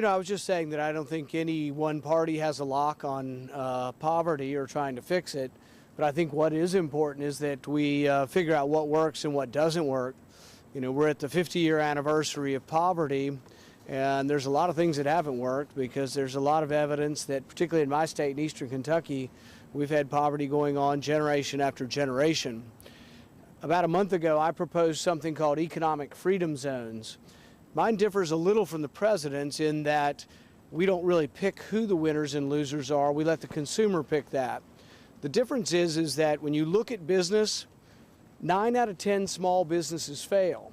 I was just saying that I don't think any one party has a lock on poverty or trying to fix it. But I think what is important is that we figure out what works and what doesn't work. We're at the 50-year anniversary of poverty, and there's a lot of things that haven't worked because there's a lot of evidence that, particularly in my state, in eastern Kentucky, we've had poverty going on generation after generation. About a month ago, I proposed something called economic freedom zones. Mine differs a little from the president's in that we don't really pick who the winners and losers are. We let the consumer pick that. The difference is that when you look at business, 9 out of 10 small businesses fail.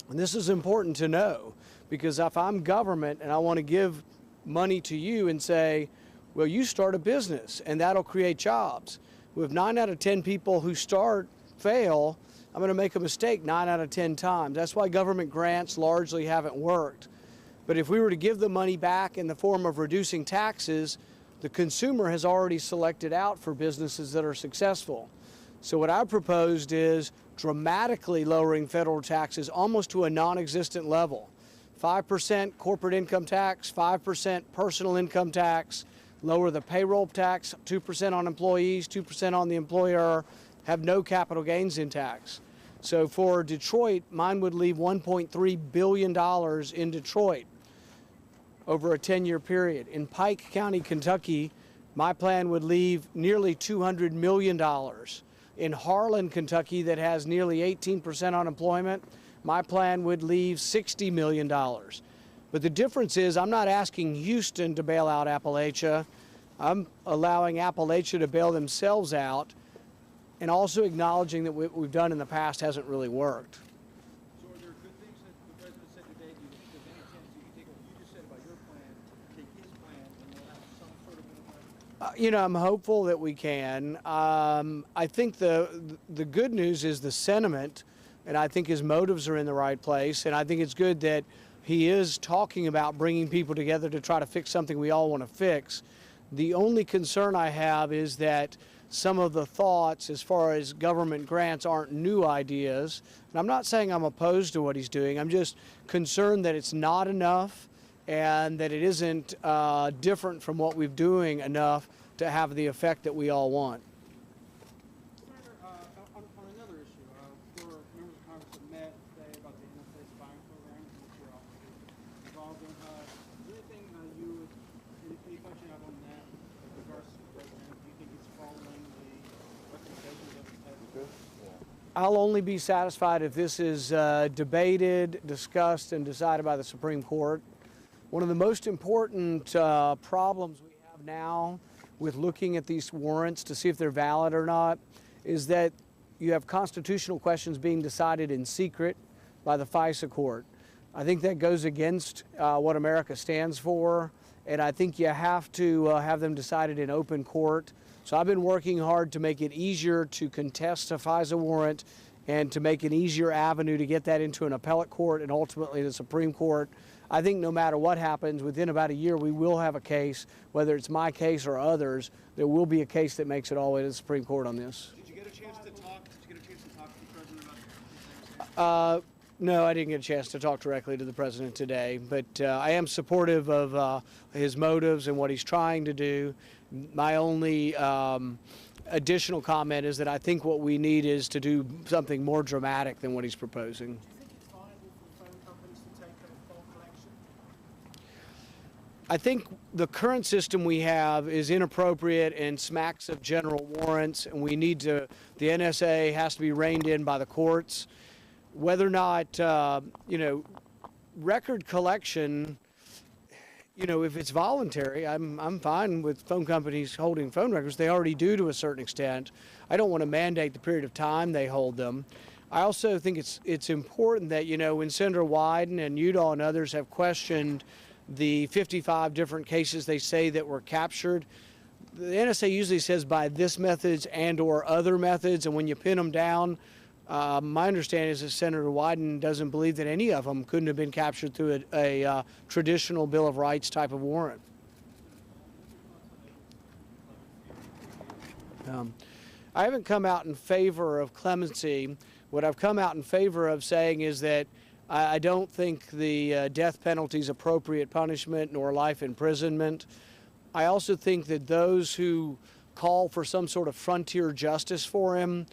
And this is important to know because if I'm government and I want to give money to you and say, well, you start a business and that'll create jobs. With 9 out of 10 people who fail, I'm going to make a mistake 9 out of 10 times. That's why government grants largely haven't worked. But if we were to give the money back in the form of reducing taxes, the consumer has already selected out for businesses that are successful. So what I proposed is dramatically lowering federal taxes almost to a non-existent level. 5% corporate income tax, 5% personal income tax, lower the payroll tax, 2% on employees, 2% on the employer, have no capital gains in tax. So for Detroit, mine would leave $1.3 billion in Detroit over a 10-year period. In Pike County, Kentucky, my plan would leave nearly $200 million. In Harlan, Kentucky, that has nearly 18% unemployment, my plan would leave $60 million. But the difference is I'm not asking Houston to bail out Appalachia. I'm allowing Appalachia to bail themselves out and also acknowledging that what we've done in the past hasn't really worked. So are there good things that the president said today? Do you think there's any chance you can take what you just said about your plan, take his plan, and we'll have some sort of movement? I'm hopeful that we can. I think the good news is the sentiment, and I think his motives are in the right place, and I think it's good that he is talking about bringing people together to try to fix something we all want to fix. The only concern I have is that some of the thoughts as far as government grants aren't new ideas. And I'm not saying I'm opposed to what he's doing. I'm just concerned that it's not enough and that it isn't different from what we're doing enough to have the effect that we all want. Senator, on another issue, there were members of Congress that met today about the NSA spying program, which you're obviously involved in. Is there anything any question you have on that with regards to the president? Do you think he's following the recommendations of the head? I'll only be satisfied if this is debated, discussed, and decided by the Supreme Court. One of the most important problems we have now with looking at these warrants to see if they're valid or not is that you have constitutional questions being decided in secret by the FISA court. I think that goes against what America stands for, and I think you have to have them decided in open court. So I've been working hard to make it easier to contest a FISA warrant and to make an easier avenue to get that into an appellate court and ultimately the Supreme Court. I think no matter what happens, within about a year we will have a case, whether it's my case or others, there will be a case that makes it all the way to the Supreme Court on this. Did you get a chance to talk to the president about this? No, I didn't get a chance to talk directly to the president today, but I am supportive of his motives and what he's trying to do. My only additional comment is that I think what we need is to do something more dramatic than what he's proposing. Do you think it's viable for phone companies to take a phone collection? I think the current system we have is inappropriate and smacks of general warrants, and we need to, the NSA has to be reined in by the courts. Whether or not, record collection, if it's voluntary, I'm fine with phone companies holding phone records. They already do to a certain extent. I don't want to mandate the period of time they hold them. I also think it's important that, when Senator Wyden and Udall and others have questioned the 55 different cases they say that were captured, the NSA usually says by this methods and or other methods, and when you pin them down, my understanding is that Senator Wyden doesn't believe that any of them couldn't have been captured through a traditional Bill of Rights type of warrant. I haven't come out in favor of clemency. What I've come out in favor of saying is that I don't think the death penalty is appropriate punishment nor life imprisonment. I also think that those who call for some sort of frontier justice for him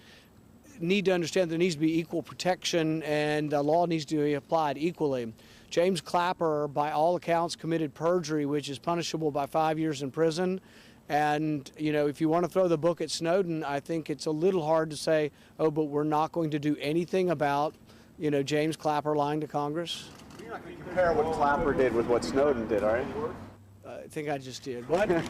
need to understand there needs to be equal protection and the law needs to be applied equally. James Clapper, by all accounts, committed perjury, which is punishable by 5 years in prison. And, you know, if you want to throw the book at Snowden, I think it's a little hard to say, oh, but we're not going to do anything about, you know, James Clapper lying to Congress. You're not going to compare what Clapper did with what Snowden did, are you? I think I just did. What? I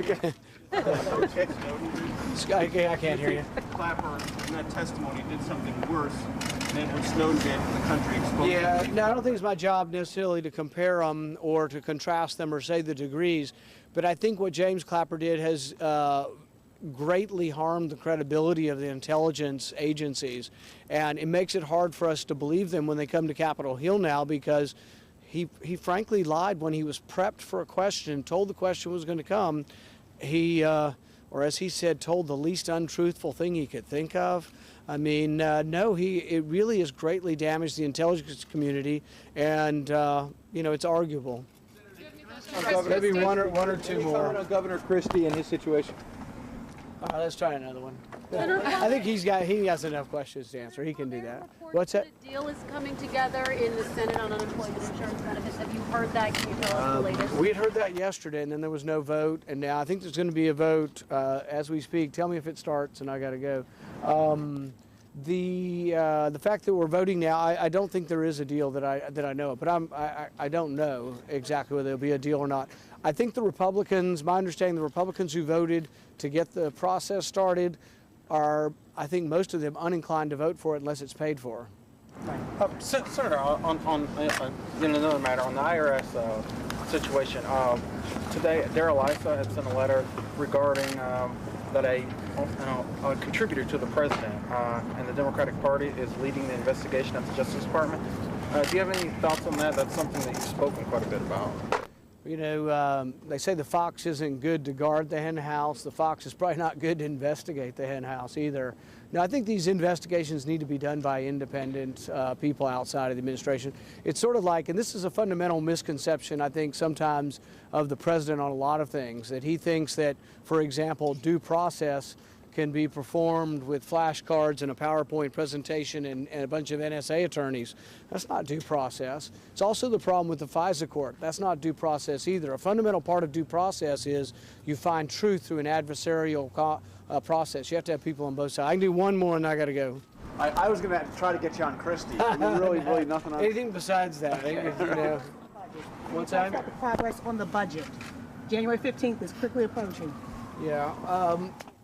can't hear you. Clapper, in that testimony, did something worse than what Snowden did in the country exposed. Yeah, no, I don't think it's my job necessarily to compare them or to contrast them or say the degrees, but I think what James Clapper did has greatly harmed the credibility of the intelligence agencies, and it makes it hard for us to believe them when they come to Capitol Hill now, because he frankly lied when he was prepped for a question, told the question was going to come. He, or as he said, told the least untruthful thing he could think of. I mean, no, it really has greatly damaged the intelligence community, and you know, it's arguable. Maybe one or two more. Governor Christie and his situation. Let's try another one. I think he has enough questions to answer. He can do that. What's that? A deal is coming together in the Senate on unemployment insurance benefits. Have you heard that? Can you tell us the latest? We had heard that yesterday, and then there was no vote, and now I think there's going to be a vote as we speak. Tell me if it starts, and I got to go. The fact that we're voting now, I don't think there is a deal that I know of, but I don't know exactly whether there'll be a deal or not. I think the Republicans, my understanding, the Republicans who voted to get the process started are, I think most of them, uninclined to vote for it unless it's paid for. Senator, in another matter, on the IRS situation, today Darrell Issa had sent a letter regarding that a contributor to the president and the Democratic Party is leading the investigation at the Justice Department. Do you have any thoughts on that? That's something that you've spoken quite a bit about. You know, they say the fox isn't good to guard the hen house. The fox is probably not good to investigate the hen house either. Now, I think these investigations need to be done by independent people outside of the administration. It's sort of like, and this is a fundamental misconception, I think, sometimes of the president on a lot of things, that he thinks that, for example, due process can be performed with flashcards and a PowerPoint presentation and a bunch of NSA attorneys. That's not due process. It's also the problem with the FISA court. That's not due process either. A fundamental part of due process is you find truth through an adversarial process. You have to have people on both sides. I can do one more and I got to go. I was going to try to get you on Christie. Really nothing on anything besides that. You know. What's that? The progress on the budget. January 15th is quickly approaching. Yeah.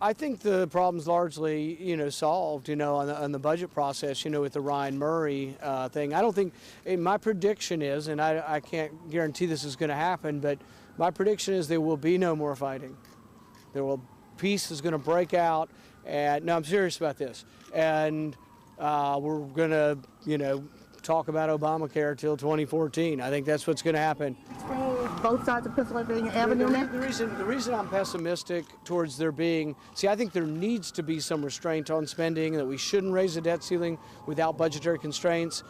I think the problem's largely, you know, solved, you know, on the budget process, you know, with the Ryan Murray thing. I don't think, my prediction is, and I can't guarantee this is going to happen, but my prediction is there will be no more fighting. Peace is going to break out, and no, I'm serious about this. And we're going to, you know, talk about Obamacare till 2014. I think that's what's going to happen. Both sides of Pennsylvania Avenue now? The reason I'm pessimistic towards there being, I think there needs to be some restraint on spending, that we shouldn't raise the debt ceiling without budgetary constraints.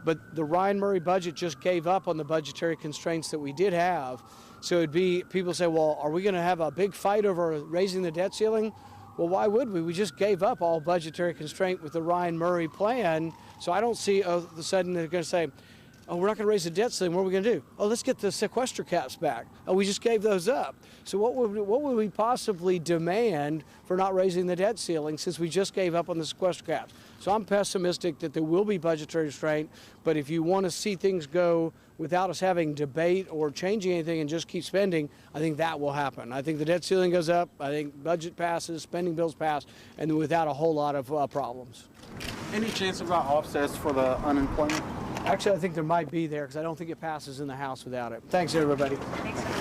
But the Ryan Murray budget just gave up on the budgetary constraints that we did have. So it'd be, people say, well, are we going to have a big fight over raising the debt ceiling? Well, why would we? We just gave up all budgetary constraint with the Ryan Murray plan. So I don't see all of a sudden they're going to say, oh, we're not going to raise the debt ceiling. What are we going to do? Oh, let's get the sequester caps back. Oh, we just gave those up. So what would we possibly demand for not raising the debt ceiling since we just gave up on the sequester caps? So I'm pessimistic that there will be budgetary restraint. But if you want to see things go without us having debate or changing anything and just keep spending, I think that will happen. I think the debt ceiling goes up. I think budget passes, spending bills pass, and without a whole lot of problems. Any chance about offsets for the unemployment? Actually, I think there might be there because I don't think it passes in the House without it. Thanks, everybody. Thanks.